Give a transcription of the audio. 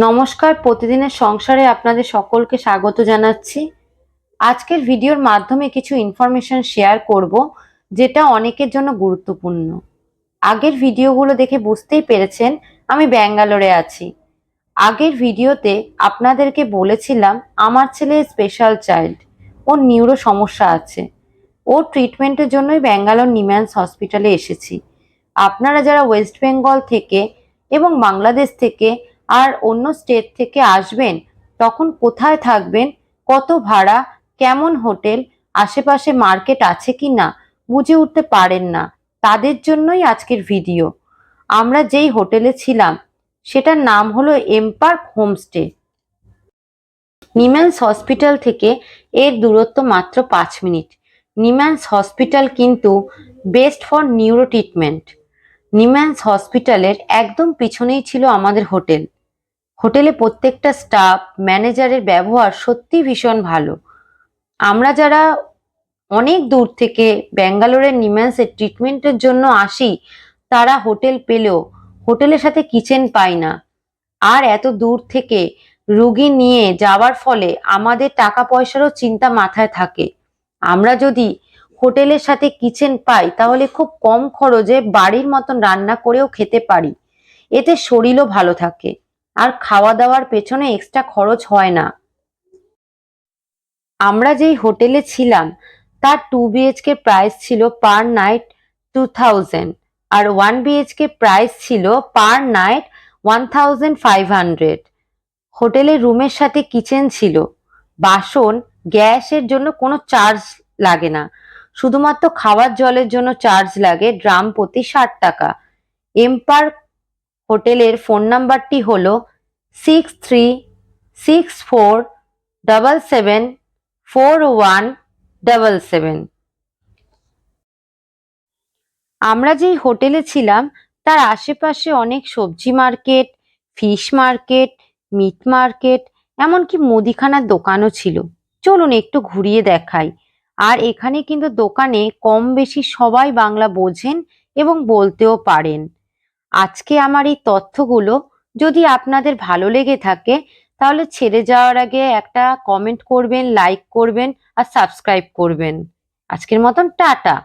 নমস্কার, প্রতিদিনের সংসারে আপনাদের সকলকে স্বাগত জানাচ্ছি। আজকের ভিডিওর মাধ্যমে কিছু ইনফরমেশন শেয়ার করব, যেটা অনেকের জন্য গুরুত্বপূর্ণ। আগের ভিডিওগুলো দেখে বুঝতেই পেরেছেন আমি ব্যাঙ্গালোরে আছি। আগের ভিডিওতে আপনাদেরকে বলেছিলাম আমার ছেলে স্পেশাল চাইল্ড, ওর নিউরো সমস্যা আছে। ওর ট্রিটমেন্টের জন্যই ব্যাঙ্গালোর নিম্যান্স হসপিটালে এসেছি। আপনারা যারা ওয়েস্ট বেঙ্গল থেকে এবং বাংলাদেশ থেকে আর অন্য স্টেট থেকে আসবেন, তখন কোথায় থাকবেন, কত ভাড়া, কেমন হোটেল, আশেপাশে মার্কেট আছে কি না বুঝে উঠতে পারেন না, তাদের জন্যই আজকের ভিডিও। আমরা যেই হোটেলে ছিলাম সেটার নাম হলো এমপার্ক হোমস্টে। নিম্যান্স হসপিটাল থেকে এর দূরত্ব মাত্র 5 মিনিট। নিম্যান্স হসপিটাল কিন্তু বেস্ট ফর নিউরো ট্রিটমেন্ট। নিম্যান্স হসপিটালের একদম পিছনেই ছিল আমাদের হোটেল। হোটেলে প্রত্যেকটা স্টাফ, ম্যানেজারের ব্যবহার সত্যি ভীষণ ভালো। আমরা যারা অনেক দূর থেকে ব্যাঙ্গালোরের নিম্যান্সের ট্রিটমেন্টের জন্য আসি, তারা হোটেল পেলেও হোটেলের সাথে কিচেন পাই না। আর এত দূর থেকে রুগী নিয়ে যাওয়ার ফলে আমাদের টাকা পয়সারও চিন্তা মাথায় থাকে। আমরা যদি হোটেলের সাথে কিচেন পাই তাহলে খুব কম খরচে বাড়ির মতন রান্না করেও খেতে পারি। এতে শরীরও ভালো থাকে আর খাওয়া দাওয়ার পেছনে এক্সট্রা খরচ হয় না। আমরা যেই হোটেলে ছিলাম তার 2 BHK প্রাইস ছিল পার নাইট 2000, আর 1 BHK প্রাইস ছিল পার নাইট 1500। হোটেলের রুমের সাথে কিচেন ছিল। বাসন, গ্যাসের জন্য কোনো চার্জ লাগে না, শুধুমাত্র খাওয়ার জলের জন্য চার্জ লাগে ড্রাম প্রতি 60 টাকা। এমপার্ক হোটেলের ফোন নাম্বারটি হলো 6364774177। আমরা যেই হোটেলে ছিলাম তার আশেপাশে অনেক সবজি market, fish market, meat market, এমনকি মুদিখানার দোকানও ছিল। চলুন একটু ঘুরিয়ে দেখাই। আর এখানে কিন্তু দোকানে কম বেশি সবাই বাংলা বোঝেন এবং বলতেও পারেন। আজকে আমার এই তথ্যগুলো যদি আপনাদের ভালো লেগে থাকে তাহলে ছেড়ে যাওয়ার আগে একটা কমেন্ট করবেন, লাইক করবেন আর সাবস্ক্রাইব করবেন। আজকের মতন টাটা।